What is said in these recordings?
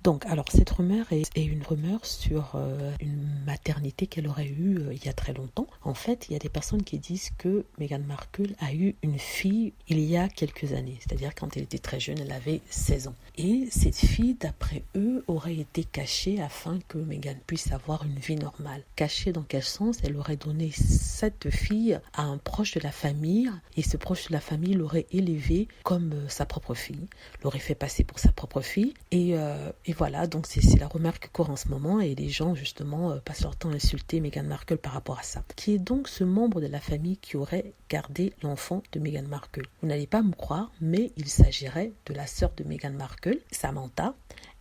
Donc, alors, cette rumeur est une rumeur sur une maternité qu'elle aurait eue il y a très longtemps. En fait, il y a des personnes qui disent que Meghan Markle a eu une fille il y a quelques années. C'est-à-dire quand elle était très jeune, elle avait 16 ans. Et cette fille, d'après eux, aurait été cachée afin que Meghan puisse avoir une vie normale. Cachée dans quel sens? Elle aurait donné cette fille à un proche de la famille et ce proche de la famille l'aurait élevée comme sa propre fille, l'aurait fait passer pour sa propre fille et voilà, donc c'est la rumeur qui court en ce moment et les gens justement passent leur temps à insulter Meghan Markle par rapport à ça. Qui est donc ce membre de la famille qui aurait gardé l'enfant de Meghan Markle? Vous n'allez pas me croire, mais il s'agirait de la sœur de Meghan Markle, Samantha.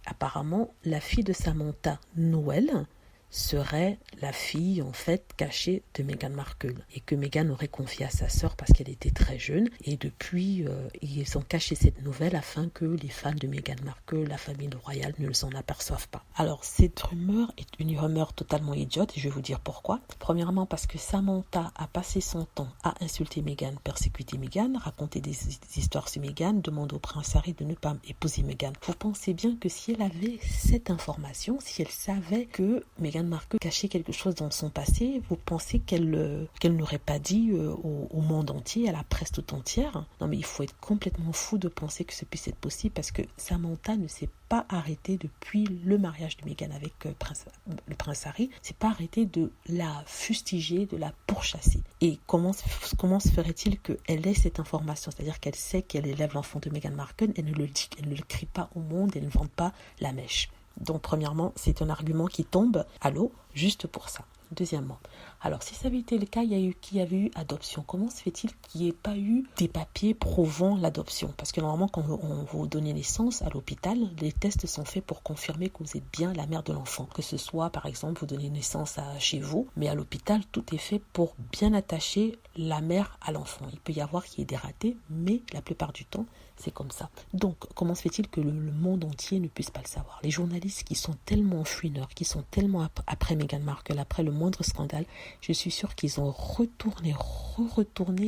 Apparemment, la fille de Samantha, Noël, serait la fille en fait cachée de Meghan Markle et que Meghan aurait confié à sa sœur parce qu'elle était très jeune et depuis ils ont caché cette nouvelle afin que les fans de Meghan Markle, la famille royale ne s'en aperçoivent pas. Alors cette rumeur est une rumeur totalement idiote et je vais vous dire pourquoi. Premièrement parce que Samantha a passé son temps à insulter Meghan, persécuter Meghan, raconter des histoires sur Meghan, demander au prince Harry de ne pas épouser Meghan. Vous pensez bien que si elle avait cette information, si elle savait que Meghan Markle cachait quelque chose dans son passé, vous pensez qu'elle n'aurait pas dit au monde entier, à la presse tout entière? Non mais il faut être complètement fou de penser que ce puisse être possible parce que Samantha ne s'est pas arrêtée depuis le mariage de Meghan avec le prince Harry, s'est pas arrêtée de la fustiger, de la pourchasser. Et comment se ferait-il qu'elle ait cette information? C'est-à-dire qu'elle sait qu'elle élève l'enfant de Meghan Markle, elle ne le dit, elle ne le crie pas au monde, elle ne vend pas la mèche. Donc, premièrement, c'est un argument qui tombe à l'eau juste pour ça. Deuxièmement, alors si ça avait été le cas, il y avait eu adoption. Comment se fait-il qu'il n'y ait pas eu des papiers prouvant l'adoption? Parce que normalement, quand on vous donne naissance à l'hôpital, les tests sont faits pour confirmer que vous êtes bien la mère de l'enfant. Que ce soit, par exemple, vous donnez naissance chez vous, mais à l'hôpital, tout est fait pour bien attacher la mère à l'enfant. Il peut y avoir qu'il y ait des ratés, mais la plupart du temps, c'est comme ça. Donc, comment se fait-il que le monde entier ne puisse pas le savoir? Les journalistes qui sont tellement fouineurs, qui sont tellement après Meghan Markle, après le moindre scandale, je suis sûre qu'ils ont retourné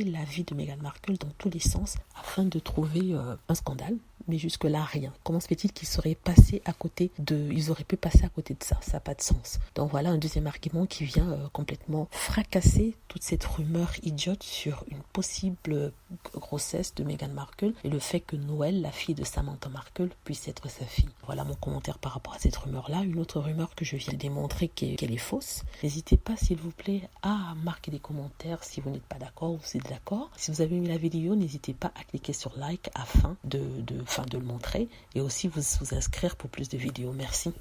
la vie de Meghan Markle dans tous les sens afin de trouver un scandale. Mais jusque-là, rien. Comment se fait-il qu'ils auraient pu passer à côté de ça? Ça n'a pas de sens. Donc voilà un deuxième argument qui vient complètement fracasser toute cette rumeur idiote sur une possible grossesse de Meghan Markle et le fait que Noël, la fille de Samantha Markle, puisse être sa fille. Voilà mon commentaire par rapport à cette rumeur-là. Une autre rumeur que je viens de démontrer qu'elle est fausse. N'hésitez pas, s'il vous plaît, à marquer des commentaires si vous n'êtes pas d'accord ou si vous êtes d'accord. Si vous avez aimé la vidéo, n'hésitez pas à cliquer sur like afin de le montrer et aussi vous inscrire pour plus de vidéos. Merci.